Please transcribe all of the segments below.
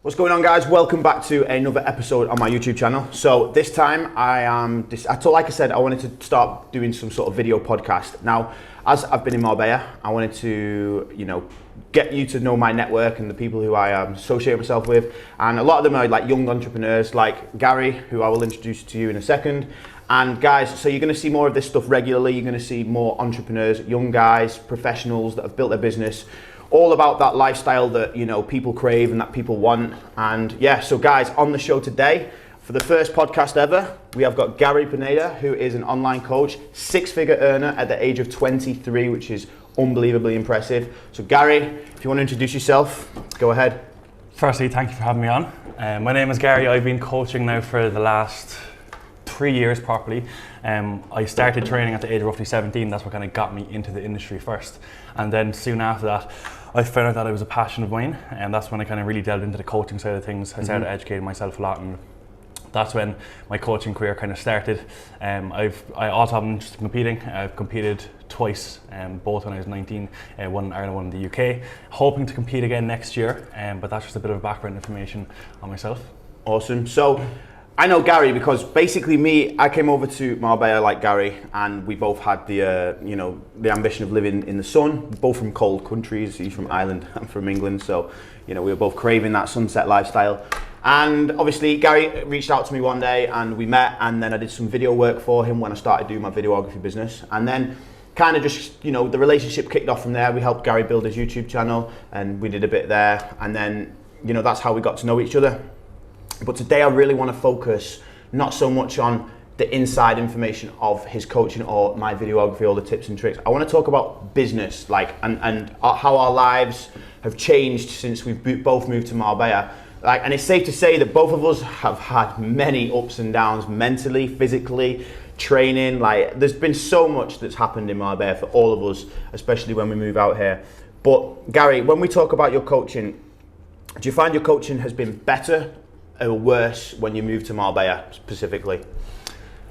What's going on, guys? Welcome back to another episode on my YouTube channel. So this time like I said, I wanted to start doing some sort of video podcast. Now, as I've been in Marbella, I wanted to, get you to know my network and the people who I associate myself with. And a lot of them are like young entrepreneurs like Gary, who I will introduce to you in a second. And guys, so you're going to see more of this stuff regularly. You're going to see more entrepreneurs, young guys, professionals that have built their business, all about that lifestyle that people crave and that people want. And yeah, so guys, on the show today, for the first podcast ever, we have got Gary Pineda, who is an online coach, six-figure earner at the age of 23, which is unbelievably impressive. So Gary, if you want to introduce yourself, go ahead. Firstly, thank you for having me on. My name is Gary. I've been coaching now for the last 3 years properly. I started training at the age of roughly 17. That's what kind of got me into the industry first. And then soon after that, I found out that it was a passion of mine, and that's when I kind of really delved into the coaching side of things. I started educating myself a lot, and that's when my coaching career kind of started. I also have an interest in competing. I've competed twice, both when I was 19, one in Ireland, one in the UK. Hoping to compete again next year, but that's just a bit of background information on myself. Awesome. So I know Gary because basically I came over to Marbella like Gary, and we both had the ambition of living in the sun, both from cold countries. He's from Ireland, I'm from England, so we were both craving that sunset lifestyle. And obviously Gary reached out to me one day and we met, and then I did some video work for him when I started doing my videography business. And then kind of just, the relationship kicked off from there. We helped Gary build his YouTube channel and we did a bit there. And then, that's how we got to know each other. But today I really want to focus not so much on the inside information of his coaching or my videography, all the tips and tricks. I want to talk about business, and how our lives have changed since we've both moved to Marbella. And it's safe to say that both of us have had many ups and downs mentally, physically, training. There's been so much that's happened in Marbella for all of us, especially when we move out here. But Gary, when we talk about your coaching, do you find your coaching has been better or worse when you moved to Marbella specifically?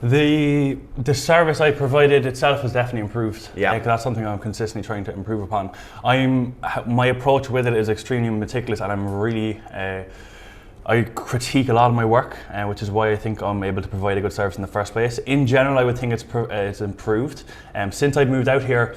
The service I provided itself has definitely improved. Yeah, that's something I'm consistently trying to improve upon. My approach with it is extremely meticulous, and I'm really I critique a lot of my work, which is why I think I'm able to provide a good service in the first place. In general, I would think it's improved. Since I've moved out here,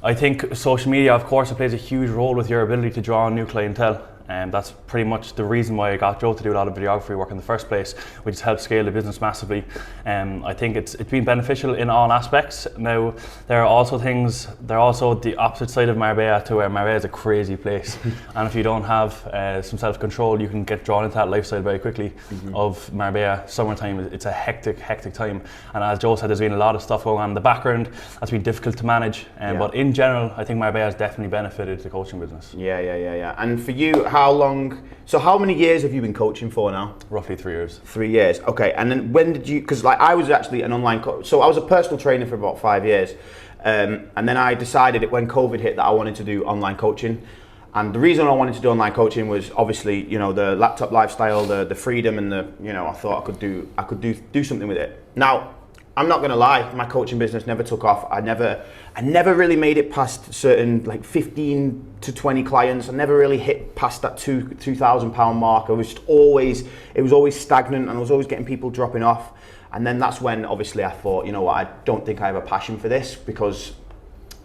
I think social media, of course, it plays a huge role with your ability to draw on new clientele. And that's pretty much the reason why I got Joe to do a lot of videography work in the first place, which has helped scale the business massively. I think it's been beneficial in all aspects. Now, there are also the opposite side of Marbella, to where Marbella is a crazy place. And if you don't have some self-control, you can get drawn into that lifestyle very quickly of Marbella. Summertime, it's a hectic time. And as Joe said, there's been a lot of stuff going on in the background that's been difficult to manage. But in general, I think Marbella has definitely benefited the coaching business. Yeah. And for you, how many years have you been coaching for now? Roughly 3 years. 3 years, okay. And then when did you, because I was actually an online coach, so I was a personal trainer for about 5 years. And then I decided when COVID hit that I wanted to do online coaching. And the reason I wanted to do online coaching was obviously, the laptop lifestyle, the freedom, and I thought I could do something with it. Now, I'm not gonna lie, my coaching business never took off. I never really made it past certain 15 to 20 clients. I never really hit past that £2,000 mark. It was always stagnant, and I was always getting people dropping off. And then that's when obviously I thought, I don't think I have a passion for this, because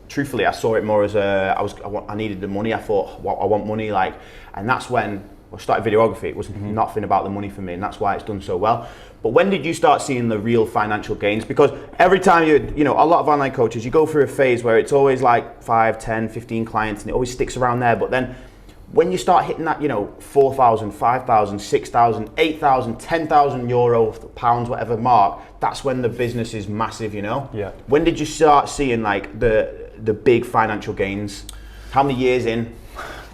truthfully I saw it more as I needed the money. I thought, I want money, and that's when I started videography. It was nothing about the money for me, and that's why it's done so well. But when did you start seeing the real financial gains? Because every time a lot of online coaches, you go through a phase where it's always 5, 10, 15 clients, and it always sticks around there. But then when you start hitting that, 4,000, 5,000, 6,000, 8,000, 10,000 euro, pounds, whatever mark, that's when the business is massive, Yeah. When did you start seeing the big financial gains? How many years in?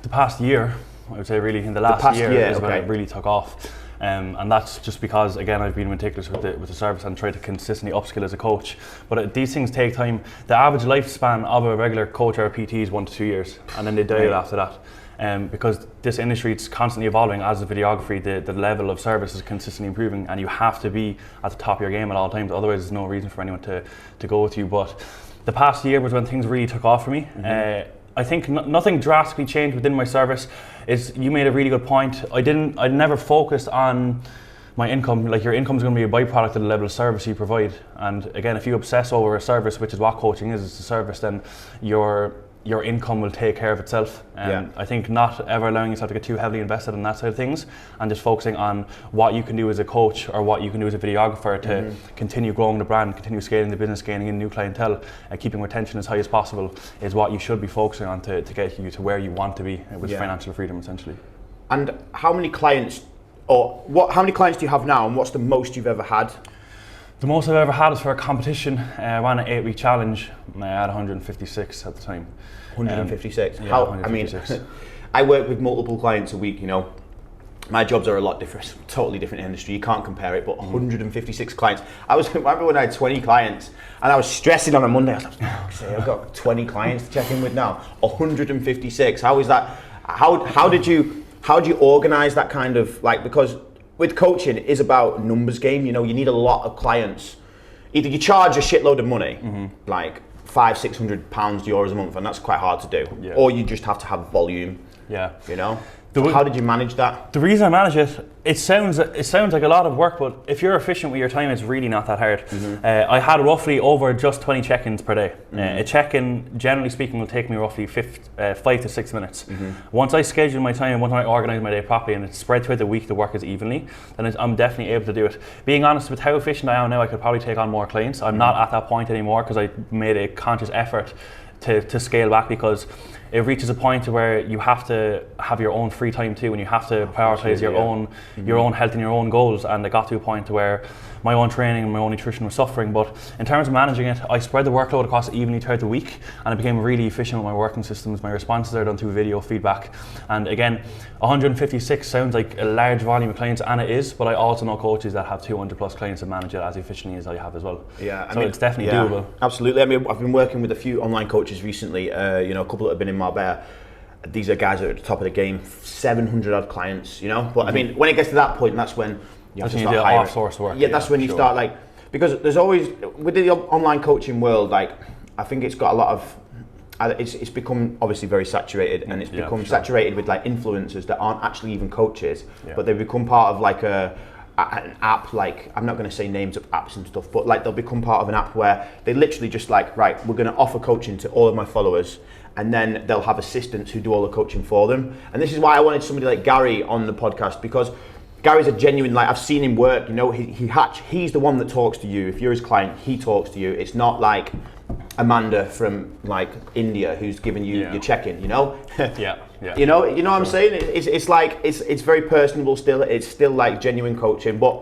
The past year, I would say, really in the last year is when it really took off. And that's just because, again, I've been meticulous with the service and tried to consistently upskill as a coach. But these things take time. The average lifespan of a regular coach or a PT is 1 to 2 years, and then they die after that. Because this industry, it's constantly evolving. As the videography, the level of service is consistently improving, and you have to be at the top of your game at all times. Otherwise, there's no reason for anyone to go with you. But the past year was when things really took off for me. I think nothing drastically changed within my service. You made a really good point. I never focused on my income. Like, your income is going to be a byproduct of the level of service you provide. And again, if you obsess over a service, which is what coaching is, it's a service, then your income will take care of itself. I think not ever allowing yourself to get too heavily invested in that side of things, and just focusing on what you can do as a coach or what you can do as a videographer to continue growing the brand, continue scaling the business, gaining in new clientele, and keeping retention as high as possible is what you should be focusing on to get you to where you want to be with financial freedom, essentially. And how many clients do you have now, and what's the most you've ever had? The most I've ever had is for a competition. I ran an 8-week challenge. I had 156 at the time. 156? Yeah, 156. I mean, I work with multiple clients a week, you know. My jobs are a lot different, totally different industry. You can't compare it, but 156 clients. I remember when I had 20 clients and I was stressing on a Monday. I was like, I've got 20 clients to check in with now. 156. How is that? How did you organize that kind of, like, because with coaching, it is about numbers game. You know, you need a lot of clients. Either you charge a shitload of money, like £500-600 euros a month, and that's quite hard to do, or you just have to have volume. You know. How did you manage that? The reason I manage it sounds like a lot of work, but if you're efficient with your time, it's really not that hard. I had roughly over just 20 check-ins per day. A check-in, generally speaking, will take me roughly 5 to 6 minutes. Once I schedule my time, once I organise my day properly, and it's spread throughout the week, the work is evenly, then I'm definitely able to do it. Being honest, with how efficient I am now, I could probably take on more clients. I'm not at that point anymore because I made a conscious effort to scale back, because it reaches a point where you have to have your own free time too, and you have to prioritize your own health and your own goals. And it got to a point where my own training and my own nutrition was suffering. But in terms of managing it, I spread the workload across evenly throughout the week, and I became really efficient with my working systems. My responses are done through video feedback. And again, 156 sounds like a large volume of clients, and it is, but I also know coaches that have 200 plus clients and manage it as efficiently as I have as well. I mean, it's definitely doable. Absolutely. I mean, I've been working with a few online coaches recently, you know, a couple that have been in Marbella. These are guys that are at the top of the game, 700 odd clients, you know. But I mean, when it gets to that point, that's when you have to start hiring. Outsource work. That's when you start, like, because there's always, within the online coaching world, like, I think it's got a lot of, it's become obviously very saturated, and it's become saturated with like influencers that aren't actually even coaches, but they become part of like an app. Like, I'm not going to say names of apps and stuff, but like they'll become part of an app where they literally just like, right, we're going to offer coaching to all of my followers, and then they'll have assistants who do all the coaching for them. And this is why I wanted somebody like Gary on the podcast, because Gary's a genuine, like, I've seen him work, you know, he's the one that talks to you. If you're his client, he talks to you. It's not like Amanda from like India who's giving you your check-in, you know? You know what I'm saying? It's like, it's very personable still. It's still like genuine coaching. But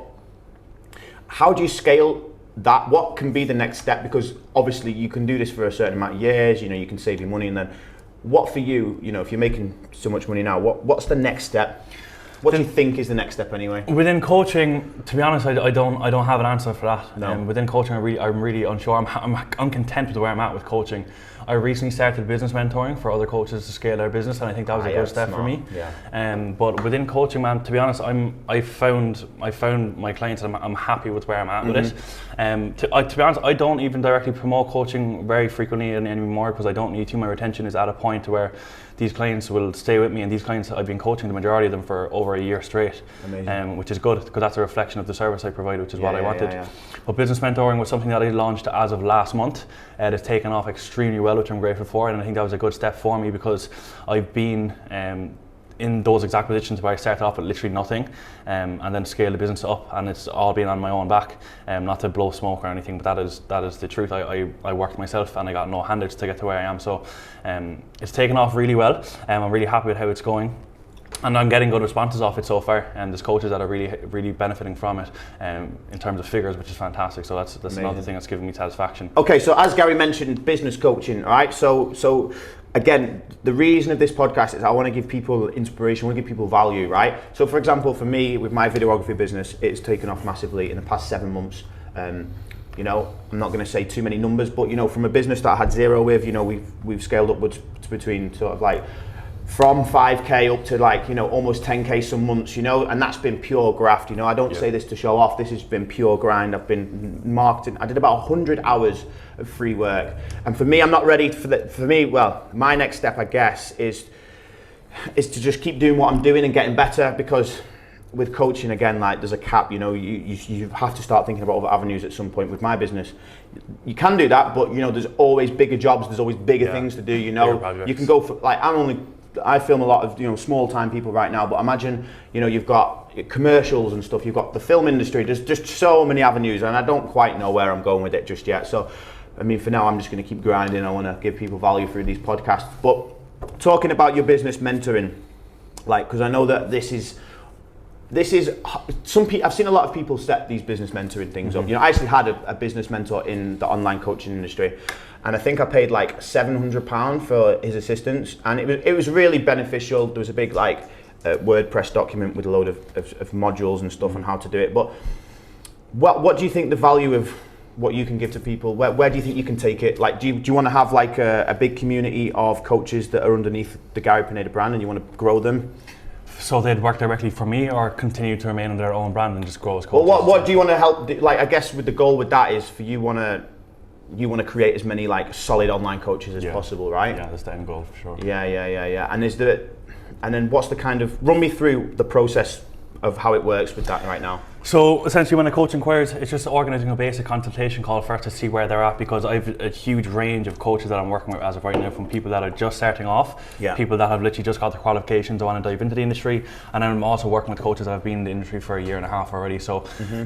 how do you scale that? What can be the next step? Because obviously you can do this for a certain amount of years, you know, you can save your money, and then what for you, you know, if you're making so much money now, what's the next step? What do you think is the next step anyway? Within coaching, to be honest, I don't have an answer for that. No. Within coaching, I'm really unsure. I'm content with where I'm at with coaching. I recently started business mentoring for other coaches to scale their business, and I think that was a good step for me. But within coaching, man, to be honest, I found my clients, and I'm happy with where I'm at with it. To be honest, I don't even directly promote coaching very frequently anymore, because I don't need to. My retention is at a point where these clients will stay with me, and these clients, I've been coaching the majority of them for over a year straight. Which is good, because that's a reflection of the service I provide, which is what I wanted. But business mentoring was something that I launched as of last month. It has taken off extremely well, which I'm grateful for, and I think that was a good step for me, because I've been in those exact positions where I started off with literally nothing, and then scaled the business up, and it's all been on my own back. Not to blow smoke or anything, but that is the truth. I worked myself, and I got no handouts to get to where I am. So it's taken off really well. I'm really happy with how it's going, and I'm getting good responses off it so far. And there's coaches that are really benefiting from it in terms of figures, which is fantastic. So that's another thing that's giving me satisfaction. Okay, so as Gary mentioned, business coaching, all right? So again, the reason of this podcast is I want to give people inspiration, I want to give people value, right? So for example, for me, with my videography business, it's taken off massively in the past 7 months. You know, I'm not going to say too many numbers, but you know, from a business that I had zero with, you know, we've scaled upwards to between sort of like from 5k up to like, you know, almost 10k some months, you know, and that's been pure graft, you know. I don't say this to show off, this has been pure grind. I've been marketing, I did about 100 hours of free work, and for me, I'm not ready for that. For me, well, my next step, I guess, is to just keep doing what I'm doing and getting better, because with coaching, again, like there's a cap, you know, you have to start thinking about other avenues at some point. With my business, you can do that, but you know, there's always bigger jobs, there's always bigger things to do, you know. You can go for, like, I film a lot of, you know, small time people right now, but imagine, you know, you've got commercials and stuff, you've got the film industry, there's just so many avenues, and I don't quite know where I'm going with it just yet. So, I mean, for now, I'm just going to keep grinding. I want to give people value through these podcasts. But talking about your business mentoring, like, because I know that this is some people. I've seen a lot of people set these business mentoring things up. You know, I actually had a business mentor in the online coaching industry, and I think I paid like £700 for his assistance, and it was really beneficial. There was a big like WordPress document with a load of modules and stuff on how to do it. But what do you think the value of what you can give to people? Where do you think you can take it? Like, do you want to have like a big community of coaches that are underneath the Gary Pineda brand, and you want to grow them? So they'd work directly for me, or continue to remain on their own brand and just grow as coaches? Well, what do you want to help? Like, I guess with the goal with that is for you want to create as many like solid online coaches as possible, right? Yeah, that's the end goal for sure. Yeah. And then what's the kind of, run me through the process of how it works with that right now? So essentially, when a coach inquires, it's just organising a basic consultation call first to see where they're at, because I have a huge range of coaches that I'm working with as of right now, from people that are just starting off, people that have literally just got their qualifications and want to dive into the industry, and then I'm also working with coaches that have been in the industry for 1.5 years already. So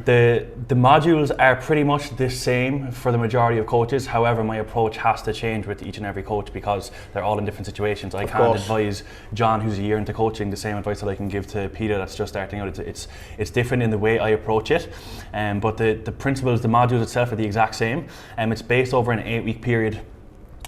the modules are pretty much the same for the majority of coaches. However, my approach has to change with each and every coach, because they're all in different situations. I can't advise John, who's 1 year into coaching, the same advice that I can give to Peter that's just starting out. It's different in the way I approach it, but the principles, the modules itself are the exact same. It's based over an 8-week period,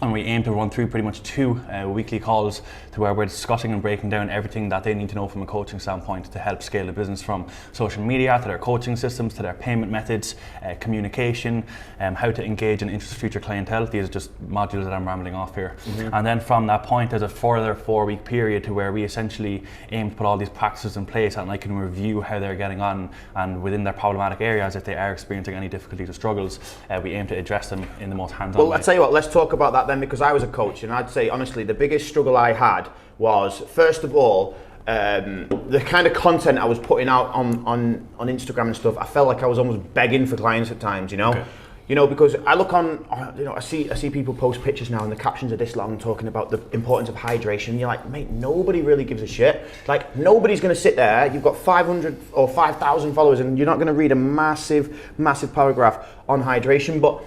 and we aim to run through pretty much 2 weekly calls to where we're discussing and breaking down everything that they need to know from a coaching standpoint to help scale the business, from social media to their coaching systems to their payment methods, communication, how to engage and interest future clientele. These are just modules that I'm rambling off here. And then from that point, there's a further 4-week period to where we essentially aim to put all these practices in place, and I can review how they're getting on, and within their problematic areas, if they are experiencing any difficulties or struggles, we aim to address them in the most hands-on way. Well, I'll tell you what, let's talk about that then, because I was a coach, and I'd say honestly the biggest struggle I had was, first of all, the kind of content I was putting out on Instagram and stuff. I felt like I was almost begging for clients at times, you know. You know, because I look on, you know, I see people post pictures now and the captions are this long talking about the importance of hydration. You're like, mate, nobody really gives a shit. Like, nobody's going to sit there. You've got 500 or 5,000 followers, and you're not going to read a massive paragraph on hydration. But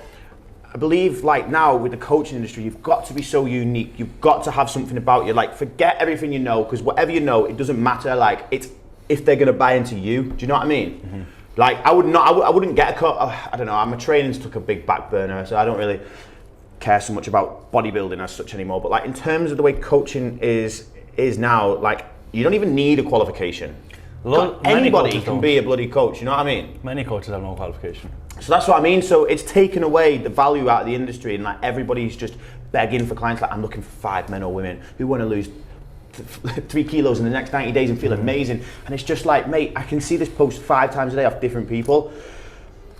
I believe, like, now with the coaching industry, you've got to be so unique. You've got to have something about you. Like, forget everything you know, because whatever you know, it doesn't matter. Like, it's if they're going to buy into you. Do you know what I mean? Like, I wouldn't get a coach. I don't know. My training's took a big back burner, so I don't really care so much about bodybuilding as such anymore. But like, in terms of the way coaching is now, like, you don't even need a qualification. Anybody can be a bloody coach. You know what I mean? Many coaches have no qualification. So that's what I mean. So it's taken away the value out of the industry, and like everybody's just begging for clients. Like, I'm looking for 5 men or women who want to lose 3 kilos in the next 90 days and feel amazing. And it's just like, mate, I can see this post 5 times a day off different people.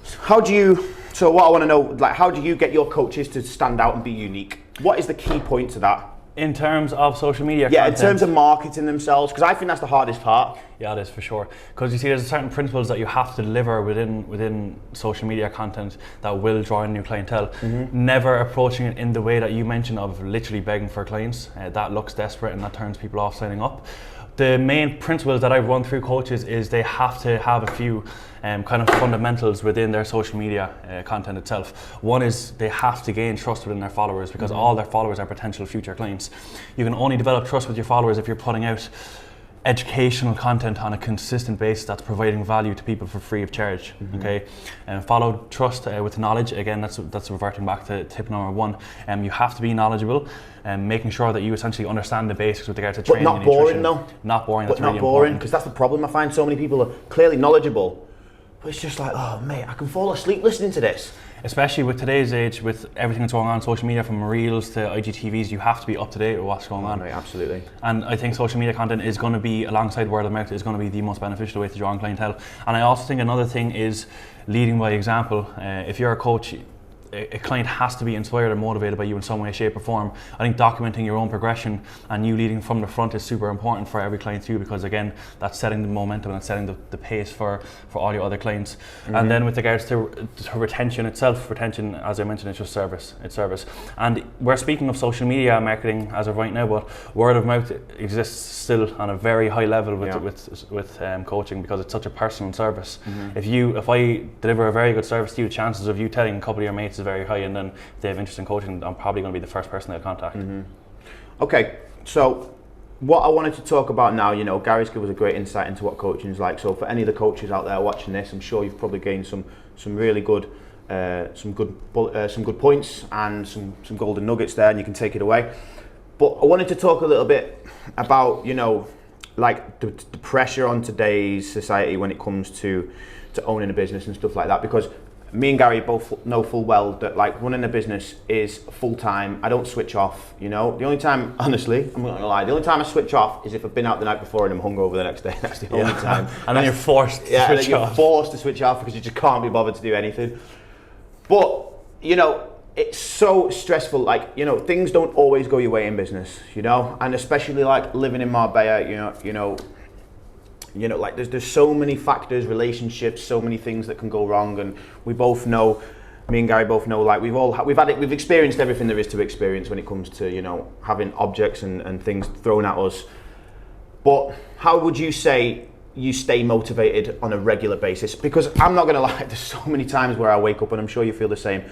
So what I want to know, like, how do you get your coaches to stand out and be unique? What is the key point to that? In terms of social media content? In terms of marketing themselves, because I think that's the hardest part. Yeah, it is for sure. Because you see, there's certain principles that you have to deliver within social media content that will draw in new clientele. Never approaching it in the way that you mentioned of literally begging for clients. That looks desperate and that turns people off signing up. The main principles that I run through coaches is they have to have a few kind of fundamentals within their social media content itself. One is they have to gain trust within their followers, because all their followers are potential future clients. You can only develop trust with your followers if you're putting out educational content on a consistent basis that's providing value to people for free of charge. Okay, and follow trust with knowledge. Again, that's reverting back to tip number 1. You have to be knowledgeable, and making sure that you essentially understand the basics with regard to training. But not boring though. Not boring. That's really important. But not boring, because that's the problem. I find so many people are clearly knowledgeable, but it's just like, oh mate, I can fall asleep listening to this. especially with today's age, with everything that's going on social media, from reels to IGTVs, you have to be up to date with what's going on. Right, absolutely. And I think social media content is going to be, alongside word of mouth, is going to be the most beneficial way to draw on clientele. And I also think another thing is leading by example. If you're a coach, a client has to be inspired or motivated by you in some way, shape or form. I think documenting your own progression and you leading from the front is super important for every client too, because again, that's setting the momentum and that's setting the pace for all your other clients. And then with regards to retention itself, retention, as I mentioned, it's just service. It's service. And we're speaking of social media marketing as of right now, but word of mouth exists still on a very high level with coaching, because it's such a personal service. If I deliver a very good service to you, chances of you telling a couple of your mates is very high, and then if they have interest in coaching, I'm probably going to be the first person they'll contact. Okay, so what I wanted to talk about now, Gary's given us a great insight into what coaching is like. So for any of the coaches out there watching this, I'm sure you've probably gained some really good some good points and some golden nuggets there, and you can take it away. But I wanted to talk a little bit about like the pressure on today's society when it comes to owning a business and stuff like that, because me and Gary both know full well that like running a business is full time. I don't switch off, The only time, honestly, I'm not gonna lie, the only time I switch off is if I've been out the night before and I'm hungover the next day. That's the only time. And then you're forced to switch off. You're forced to switch off because you just can't be bothered to do anything. But, it's so stressful. Like, things don't always go your way in business, and especially like living in Marbella, like there's so many factors, relationships, so many things that can go wrong, and we both know, me and Gary both know, like we've experienced everything there is to experience when it comes to having objects and things thrown at us. But how would you say you stay motivated on a regular basis? Because I'm not gonna lie, there's so many times where I wake up, and I'm sure you feel the same.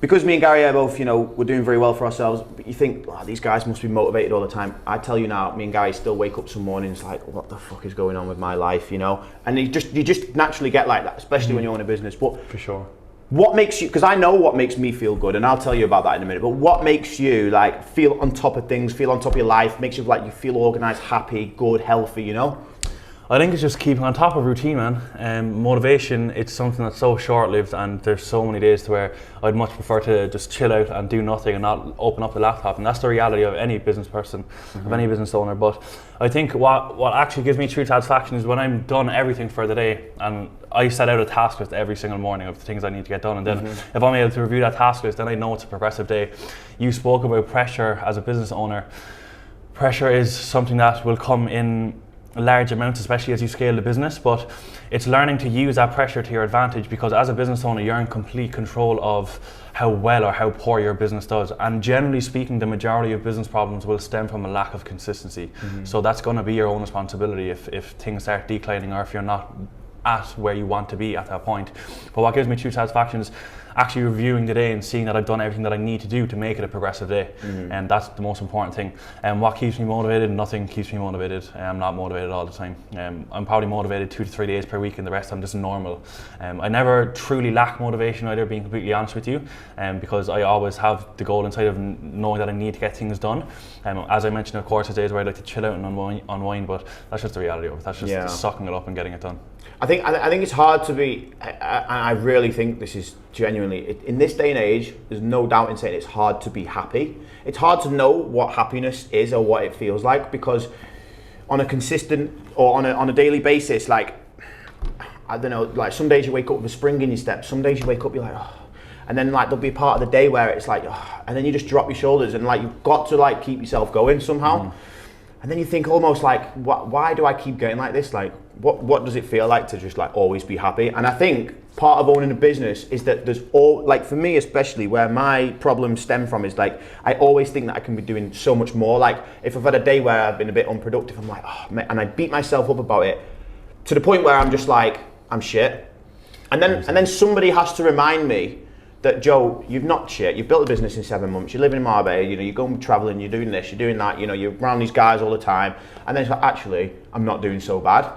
Because me and Gary are both, we're doing very well for ourselves, but you think, these guys must be motivated all the time. I tell you now, me and Gary still wake up some mornings like, what the fuck is going on with my life, And you just naturally get like that, especially when you own a business. But for sure. What makes you, because I know what makes me feel good, and I'll tell you about that in a minute, but what makes you like feel on top of things, feel on top of your life, makes you like you feel organized, happy, good, healthy, I think it's just keeping on top of routine, man. Motivation, it's something that's so short-lived, and there's so many days to where I'd much prefer to just chill out and do nothing and not open up the laptop, and that's the reality of any business person, of any business owner. But I think what actually gives me true satisfaction is when I'm done everything for the day, and I set out a task list every single morning of the things I need to get done, and then if I'm able to review that task list, then I know it's a progressive day. You spoke about pressure as a business owner. Pressure is something that will come in large amounts, especially as you scale the business, but it's learning to use that pressure to your advantage, because as a business owner you're in complete control of how well or how poor your business does, and generally speaking the majority of business problems will stem from a lack of consistency. So that's going to be your own responsibility if things start declining, or if you're not at where you want to be at that point. But what gives me true satisfaction is actually reviewing the day and seeing that I've done everything that I need to do to make it a progressive day. And that's the most important thing. And what keeps me motivated? Nothing keeps me motivated. I'm not motivated all the time. I'm probably motivated 2 to 3 days per week, and the rest I'm just normal. I never truly lack motivation either, being completely honest with you, because I always have the goal inside of knowing that I need to get things done. As I mentioned, of course, there's days where I like to chill out and unwind, but that's just the reality of it. That's just sucking it up and getting it done. I think it's hard to be, I really think this is genuinely, in this day and age, there's no doubt in saying it's hard to be happy. It's hard to know what happiness is or what it feels like, because on a consistent or on a daily basis, like, I don't know, like some days you wake up with a spring in your step, some days you wake up, you're like, oh. And then like there'll be a part of the day where it's like, oh, and then you just drop your shoulders, and like you've got to like keep yourself going somehow. And then you think almost like, why do I keep getting like this? Like, what does it feel like to just like always be happy? And I think part of owning a business is that there's like for me especially, where my problems stem from is like, I always think that I can be doing so much more. Like if I've had a day where I've been a bit unproductive, I'm like, oh, and I beat myself up about it to the point where I'm just like, I'm shit. And then somebody has to remind me that, Joe, you've not shit. You've built a business in 7 months. You're living in Marbella. You're going traveling. You're doing this. You're doing that. You're around these guys all the time. And then it's like, actually, I'm not doing so bad.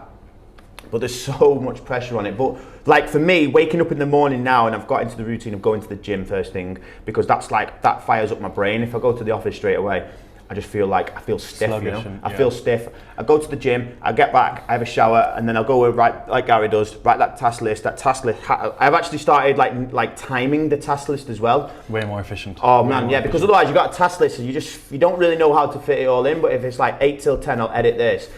But there's so much pressure on it. But like for me, waking up in the morning now, and I've got into the routine of going to the gym first thing, because that's like, that fires up my brain. If I go to the office straight away, I just feel like I feel stiff, Sluggish, I feel stiff. I go to the gym, I get back, I have a shower, and then I'll go and write, like Gary does, write that task list. I've actually started like timing the task list as well. Way more efficient. Oh man, yeah, because otherwise you've got a task list and you don't really know how to fit it all in. But if it's like 8 till 10, I'll edit this.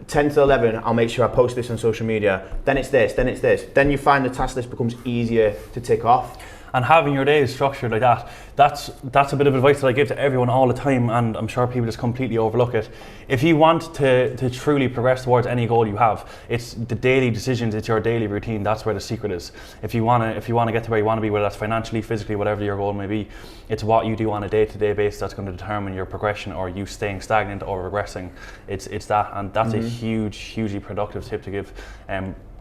10 to 11, I'll make sure I post this on social media. Then it's this, then it's this. Then you find the task list becomes easier to tick off. And having your days structured like that, that's a bit of advice that I give to everyone all the time, and I'm sure people just completely overlook it. If you want to truly progress towards any goal you have, it's the daily decisions, it's your daily routine, that's where the secret is. If you want to get to where you want to be, whether that's financially, physically, whatever your goal may be, it's what you do on a day-to-day basis that's going to determine your progression, or you staying stagnant or regressing. It's that, and that's a hugely productive tip to give.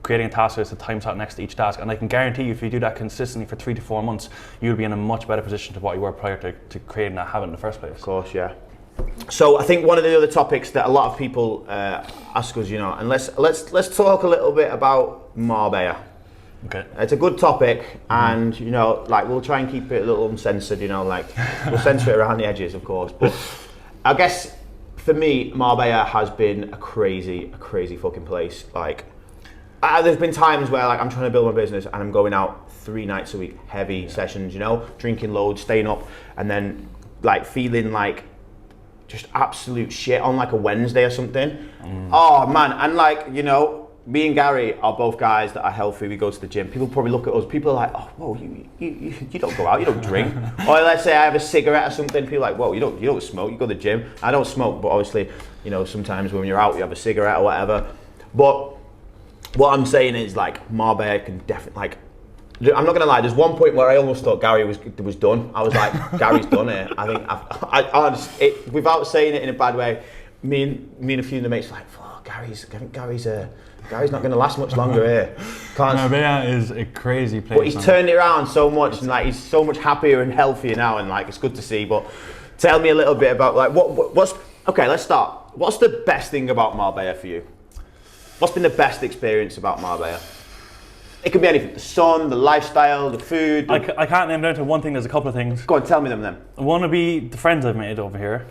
Creating a task list, a time slot next to each task, and I can guarantee you, if you do that consistently for 3 to 4 months, you'll be in a much better position to what you were prior to creating that habit in the first place. Of course, yeah. So I think one of the other topics that a lot of people ask us, and let's talk a little bit about Marbella. Okay. It's a good topic, and we'll try and keep it a little uncensored. We'll censor it around the edges, of course. But I guess for me, Marbella has been a crazy fucking place. There's been times where I'm trying to build my business and I'm going out 3 nights a week, heavy sessions, drinking loads, staying up, and then feeling like just absolute shit on a Wednesday or something. Oh man, and me and Gary are both guys that are healthy. We go to the gym. People probably look at us. People are like, oh, whoa, you don't go out, you don't drink. Or let's say I have a cigarette or something. People are like, whoa, you don't smoke. You go to the gym. I don't smoke, but obviously, sometimes when you're out, you have a cigarette or whatever. But what I'm saying is Marbella can definitely I'm not gonna lie. There's one point where I almost thought Gary was done. I was like, Gary's done here. I think I honestly, without saying it in a bad way, me and a few of the mates were like, oh, Gary's not gonna last much longer here. Marbella is a crazy place. But he's turned it around so much, and he's so much happier and healthier now, and it's good to see. But tell me a little bit about what's okay. Let's start. What's the best thing about Marbella for you? What's been the best experience about Marbella? It could be anything: the sun, the lifestyle, the food. I can't name down to one thing. There's a couple of things. Go on, tell me them then. One would be the friends I've made over here.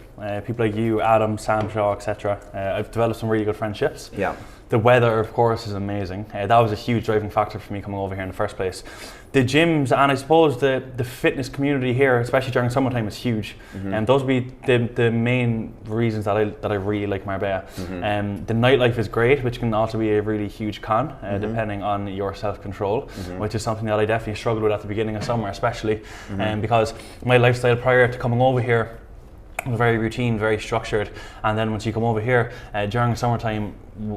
People like you, Adam, Sam, Shaw, etc. I've developed some really good friendships. Yeah. The weather, of course, is amazing. That was a huge driving factor for me coming over here in the first place. The gyms, and I suppose the fitness community here, especially during summertime, is huge. And those would be the main reasons that I really like Marbella. The nightlife is great, which can also be a really huge con, depending on your self-control, which is something that I definitely struggled with at the beginning of summer, especially, because my lifestyle prior to coming over here was very routine, very structured, and then once you come over here during summertime,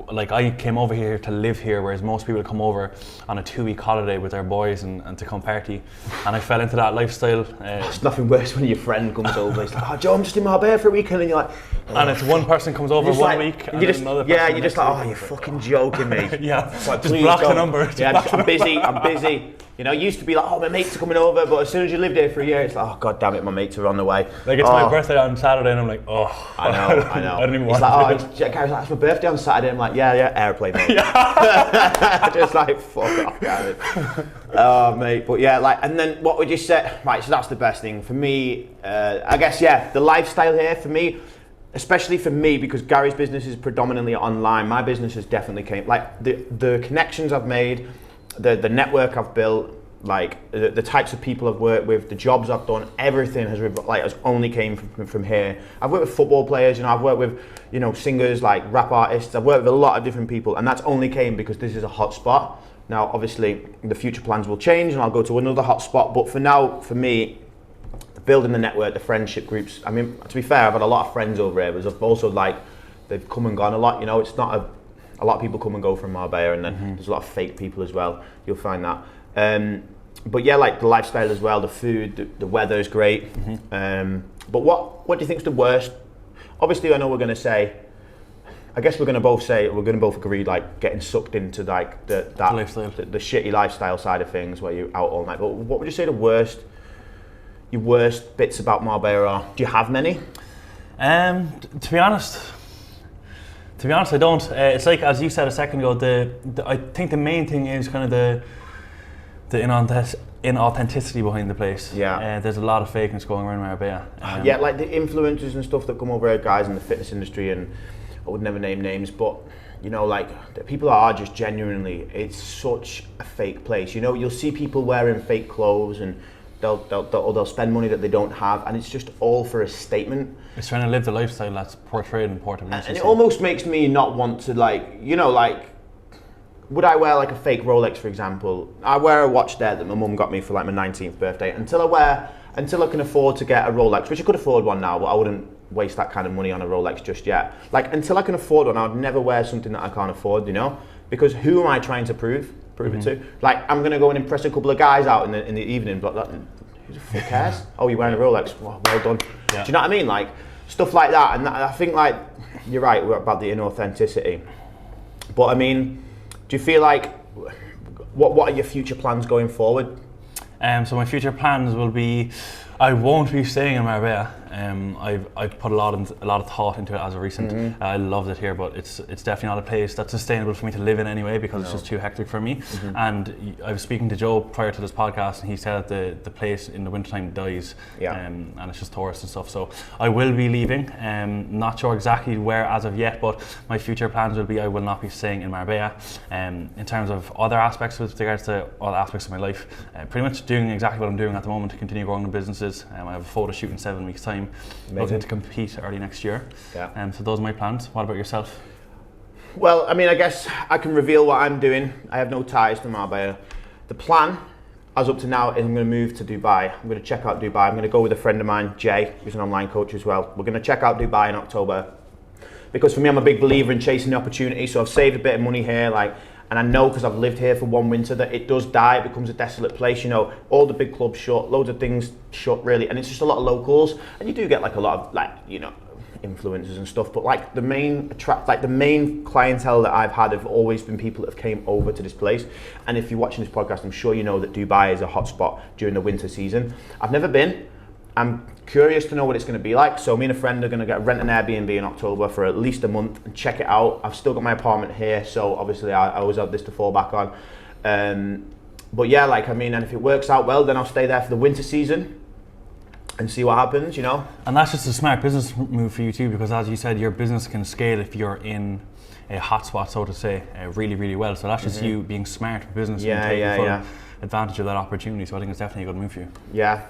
I came over here to live here, whereas most people come over on a 2-week holiday with their boys and to come party, and I fell into that lifestyle. It's nothing worse when your friend comes over. He's like, oh Joe, I'm just in Marbella for a weekend, and you're like, oh. And it's one person comes over one week, and another person you're just like, oh, you're fucking joking me. Yeah, just block the number. Yeah, I'm busy. It used to be like, oh, my mates are coming over, but as soon as you lived here for a year, it's like, oh, god damn it, my mates are on the way. It's my birthday on Saturday, and I'm like, oh. I know. I don't even want to do it. Gary's like, it's my birthday on Saturday. I'm like, yeah, airplane mode. Just fuck off, Gary. Oh, mate, but yeah, and then what would you say? Right, so that's the best thing. For me, I guess, the lifestyle here, for me, especially for me, because Gary's business is predominantly online, my business has definitely came, the connections I've made, the network I've built, the types of people I've worked with, the jobs I've done, everything has only came from here. I've worked with football players, I've worked with singers, rap artists. I've worked with a lot of different people, and that's only came because this is a hot spot. Now, obviously, the future plans will change, and I'll go to another hot spot. But for now, for me, building the network, the friendship groups. I mean, to be fair, I've had a lot of friends over here, but I've also they've come and gone a lot. It's not a lot of people come and go from Marbella, and then there's a lot of fake people as well. You'll find that. But yeah, the lifestyle as well, the food, the weather is great. But what do you think is the worst? Obviously, I know we're going to say, I guess we're going to both agree, getting sucked into the shitty lifestyle side of things where you're out all night. But what would you say your worst bits about Marbella are? Do you have many? To be honest, I don't. It's as you said a second ago. I think the main thing is kind of the inauthenticity behind the place. Yeah. There's a lot of fakeness going around Marbella. Yeah, like the influencers and stuff that come over here, guys in the fitness industry, and I would never name names, but you know, like the people are just genuinely, it's such a fake place. You know, you'll see people wearing fake clothes, and they'll spend money that they don't have, and it's just all for a statement. It's trying to live the lifestyle that's portrayed in Port of Prince. And it almost makes me not want to, like, you know, like, would I wear like a fake Rolex, for example? I wear a watch there that my mum got me for like my 19th birthday. Until I can afford to get a Rolex, which I could afford one now, but I wouldn't waste that kind of money on a Rolex just yet. Like, until I can afford one, I would never wear something that I can't afford, you know? Because who am I trying to prove it to? Like, I'm gonna go and impress a couple of guys out in the evening, but who the fuck cares? Oh, you're wearing a Rolex? Well done. Yeah. Do you know what I mean? Like, stuff like that. And I think, like, you're right about the inauthenticity. But I mean, do you feel like, what are your future plans going forward? So my future plans will be, I won't be staying in Marbella. I've put a lot of thought into it as of recent. I loved it here, but it's definitely not a place that's sustainable for me to live in anyway, because it's just too hectic for me. And I was speaking to Joe prior to this podcast, and he said that the place in the wintertime dies, and it's just tourists and stuff. So I will be leaving. Not sure exactly where as of yet, but my future plans will be I will not be staying in Marbella. In terms of other aspects with regards to all aspects of my life, pretty much doing exactly what I'm doing at the moment to continue growing the businesses. I have a photo shoot in 7 weeks' time. Looking to compete early next year. So those are my plans. What about yourself? Well, I mean, I guess I can reveal what I'm doing. I have no ties to Marbella. The plan, as up to now, is I'm going to move to Dubai. I'm going to check out Dubai. I'm going to go with a friend of mine, Jay, who's an online coach as well. We're going to check out Dubai in October. Because for me, I'm a big believer in chasing the opportunity. So I've saved a bit of money here, and I know, because I've lived here for one winter, that it does die. It becomes a desolate place. You know, all the big clubs shut, loads of things shut, really, and it's just a lot of locals. And you do get like a lot of, like, you know, influencers and stuff. But like the main clientele that I've had have always been people that have came over to this place. And if you're watching this podcast, I'm sure you know that Dubai is a hotspot during the winter season. I've never been. I'm curious to know what it's going to be like. So me and a friend are going to rent an Airbnb in October for at least a month and check it out. I've still got my apartment here, so obviously I always have this to fall back on. But yeah, like, I mean, and if it works out well, then I'll stay there for the winter season and see what happens, you know? And that's just a smart business move for you too, because as you said, your business can scale if you're in a hotspot, so to say, really, really well. So that's just you being smart with business and taking full advantage of that opportunity. So I think it's definitely a good move for you. Yeah.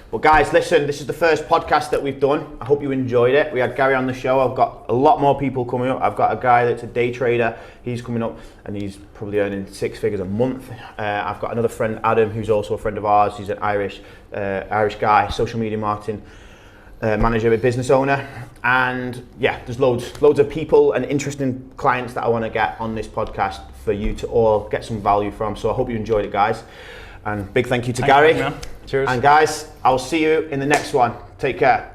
Well, guys, listen, this is the first podcast that we've done. I hope you enjoyed it. We had Gary on the show. I've got a lot more people coming up. I've got a guy that's a day trader. He's coming up and he's probably earning 6 figures a month. I've got another friend, Adam, who's also a friend of ours. He's an Irish guy, social media marketing manager, a business owner. And yeah, there's loads of people and interesting clients that I want to get on this podcast for you to all get some value from. So I hope you enjoyed it, guys. And big thank you to Gary. Cheers. And guys, I'll see you in the next one. Take care.